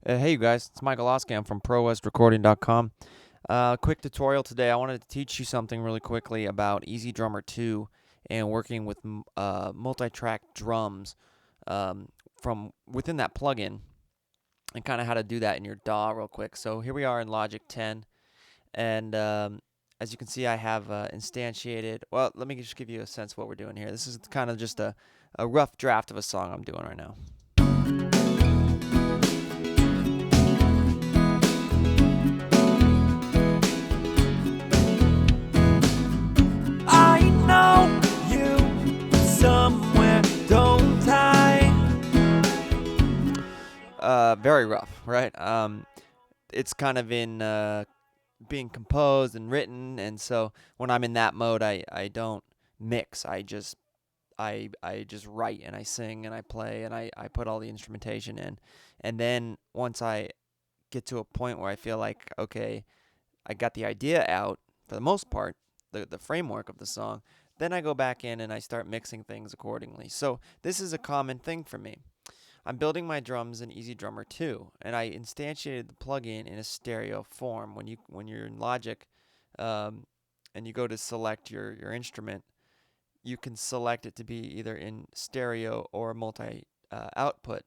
Hey you guys, it's Michael Oskey. I'm from ProWestRecording.com. Quick tutorial today. I wanted to teach you something really quickly about EZdrummer 2 and working with multi-track drums from within that plugin, and kind of how to do that in your DAW real quick. So here we are in Logic 10, and as you can see, I have instantiated. Well, let me just give you a sense of what we're doing here. This is kind of just a rough draft of a song I'm doing right now. Very rough, right? It's kind of in being composed and written, and so when I'm in that mode, I don't mix. I just write and I sing and I play and I put all the instrumentation in, and then once I get to a point where I feel like, okay, I got the idea out for the most part, the framework of the song, then I go back in and I start mixing things accordingly. So this is a common thing for me. I'm building my drums in EZdrummer 2, and I instantiated the plugin in a stereo form. When you're in Logic, and you go to select your instrument, you can select it to be either in stereo or multi output.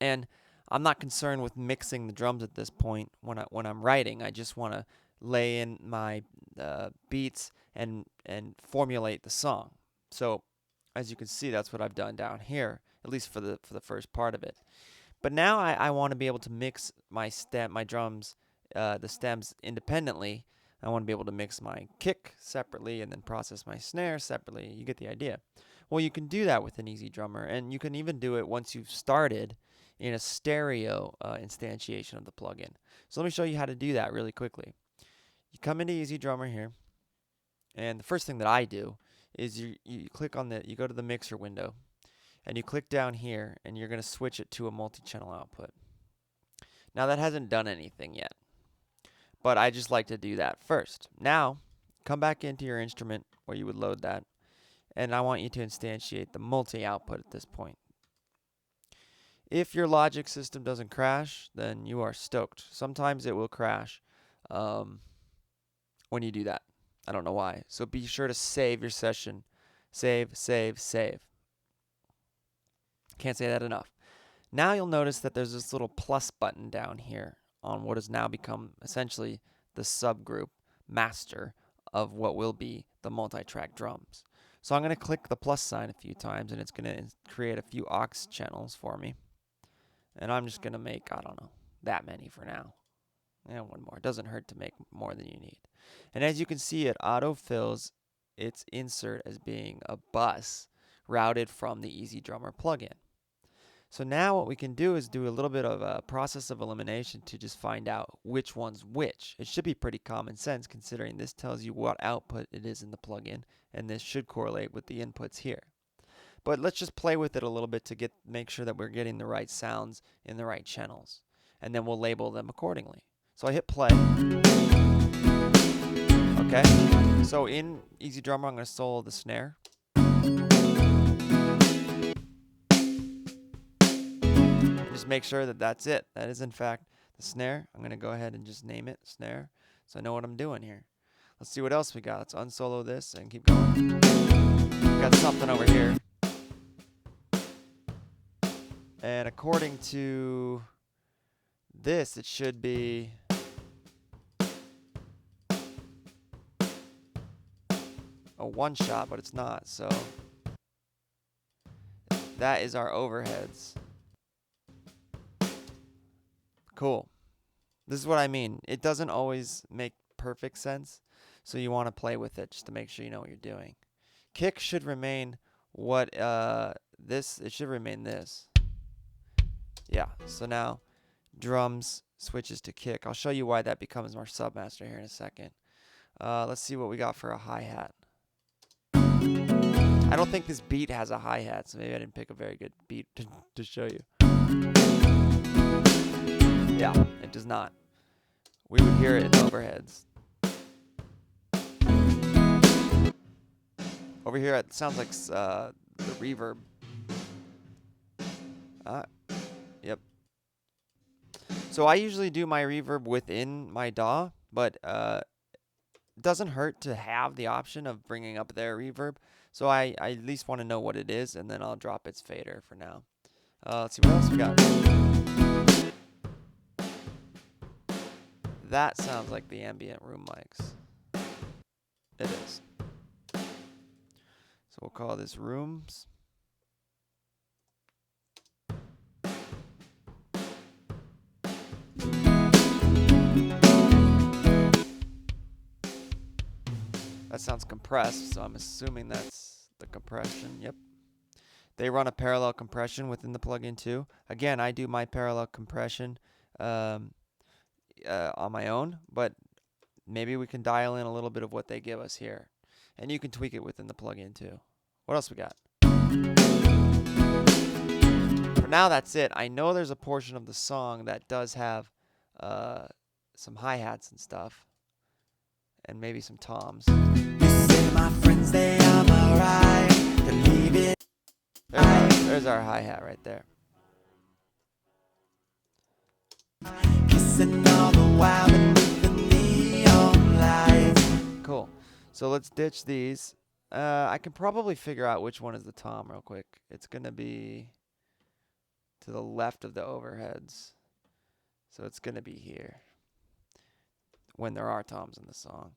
And I'm not concerned with mixing the drums at this point when I'm writing. I just want to lay in my beats and formulate the song. So as you can see, that's what I've done down here, at least for the first part of it. But now I want to be able to mix my drums, the stems independently. I want to be able to mix my kick separately and then process my snare separately. You get the idea. Well, you can do that with an EZdrummer, and you can even do it once you've started in a stereo instantiation of the plugin. So let me show you how to do that really quickly. You come into EZdrummer here, and the first thing that I do is you click on you go to the mixer window, and you click down here, and you're going to switch it to a multi-channel output. Now that hasn't done anything yet, but I just like to do that first. Now, come back into your instrument where you would load that, and I want you to instantiate the multi-output at this point. If your Logic system doesn't crash, then you are stoked. Sometimes it will crash when you do that. I don't know why. So be sure to save your session. Save, save, save. Can't say that enough. Now you'll notice that there's this little plus button down here on what has now become essentially the subgroup master of what will be the multi-track drums. So I'm going to click the plus sign a few times, and it's going to create a few aux channels for me. And I'm just going to make, I don't know, that many for now. And one more. It doesn't hurt to make more than you need. And as you can see, it autofills its insert as being a bus routed from the EZdrummer plugin. So now what we can do is do a little bit of a process of elimination to just find out which one's which. It should be pretty common sense, considering this tells you what output it is in the plugin, and this should correlate with the inputs here. But let's just play with it a little bit to make sure that we're getting the right sounds in the right channels, and then we'll label them accordingly. So I hit play. Okay. So in EZdrummer, I'm going to solo the snare. And just make sure that that's it. That is in fact the snare. I'm going to go ahead and just name it snare, so I know what I'm doing here. Let's see what else we got. Let's unsolo this and keep going. Got something over here. And according to this, it should be a one shot, but it's not. So that is our overheads. Cool. This is what I mean. It doesn't always make perfect sense, so you want to play with it just to make sure you know what you're doing. Kick should remain what it should remain this. Yeah, so now drums switches to kick. I'll show you why that becomes our submaster here in a second. Let's see what we got for a hi-hat. I don't think this beat has a hi-hat, so maybe I didn't pick a very good beat to show you. Yeah, it does not. We would hear it in the overheads. Over here, it sounds like the reverb. Yep. So I usually do my reverb within my DAW, but it doesn't hurt to have the option of bringing up their reverb. So I at least want to know what it is, and then I'll drop its fader for now. Let's see what else we got. That sounds like the ambient room mics. It is. So we'll call this rooms. That sounds compressed, so I'm assuming that's the compression. Yep. They run a parallel compression within the plugin too. Again, I do my parallel compression on my own, but maybe we can dial in a little bit of what they give us here. And you can tweak it within the plugin too. What else we got? For now, that's it. I know there's a portion of the song that does have some hi-hats and stuff. And maybe some toms. You say my friends, they are alright. There's our hi-hat right there. Cool. So let's ditch these. I can probably figure out which one is the tom real quick. It's going to be to the left of the overheads. So it's going to be here when there are toms in the song.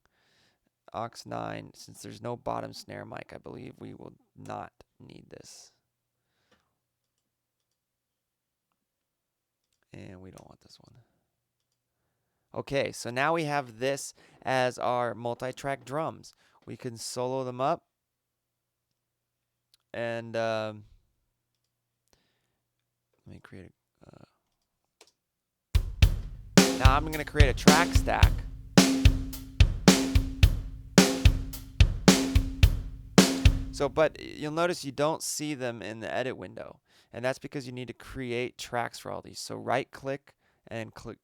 Aux 9, since there's no bottom snare mic, I believe we will not need this. And we don't want this one. Okay, so now we have this as our multi-track drums. We can solo them up. And let me create now I'm going to create a track stack. So, but you'll notice you don't see them in the edit window. And that's because you need to create tracks for all these. So right click and click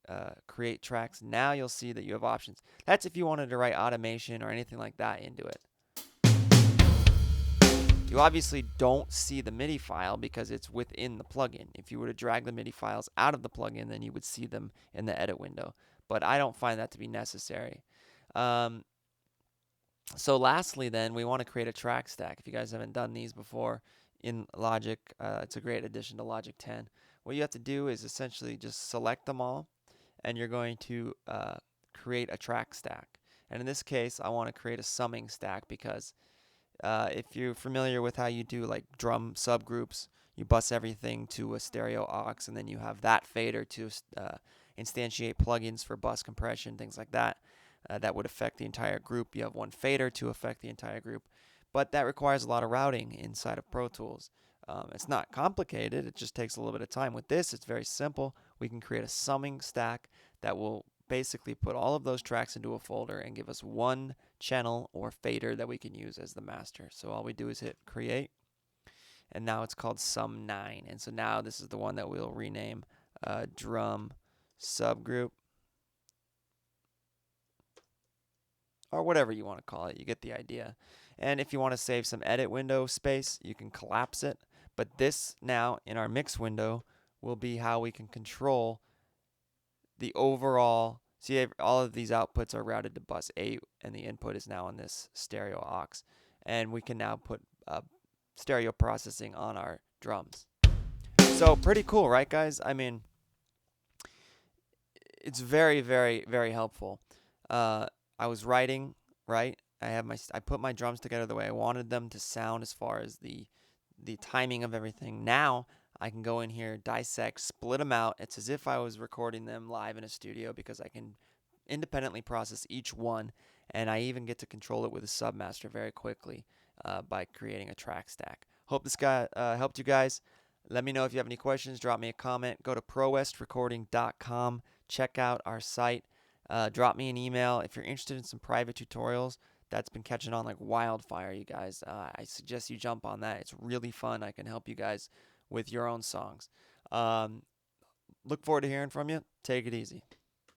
create tracks. Now you'll see that you have options. That's if you wanted to write automation or anything like that into it. You obviously don't see the MIDI file because it's within the plugin. If you were to drag the MIDI files out of the plugin, then you would see them in the edit window. But I don't find that to be necessary. So lastly, then, we want to create a track stack. If you guys haven't done these before in Logic, it's a great addition to Logic 10. What you have to do is essentially just select them all, and you're going to create a track stack. And in this case, I want to create a summing stack because if you're familiar with how you do like drum subgroups, you bus everything to a stereo aux, and then you have that fader to instantiate plugins for bus compression, things like that. That would affect the entire group. You have one fader to affect the entire group, but that requires a lot of routing inside of Pro Tools. It's not complicated, it just takes a little bit of time. With this, it's very simple. We can create a summing stack that will basically put all of those tracks into a folder and give us one channel or fader that we can use as the master. So all we do is hit create, and now it's called Sum 9. And so now this is the one that we'll rename drum subgroup, or whatever you want to call it. You get the idea. And if you want to save some edit window space, you can collapse it. But this now in our mix window will be how we can control the overall. See, all of these outputs are routed to bus 8, and the input is now on this stereo aux. And we can now put stereo processing on our drums. So pretty cool, right, guys? I mean, it's very, very, very helpful. I was writing, right? I put my drums together the way I wanted them to sound as far as the timing of everything. Now I can go in here, dissect, split them out. It's as if I was recording them live in a studio because I can independently process each one, and I even get to control it with a submaster very quickly by creating a track stack. Hope this guy helped you guys. Let me know if you have any questions. Drop me a comment. Go to prowestrecording.com. Check out our site. Drop me an email if you're interested in some private tutorials. That's been catching on like wildfire, you guys. I suggest you jump on that. It's really fun. I can help you guys with your own songs. Look forward to hearing from you. Take it easy.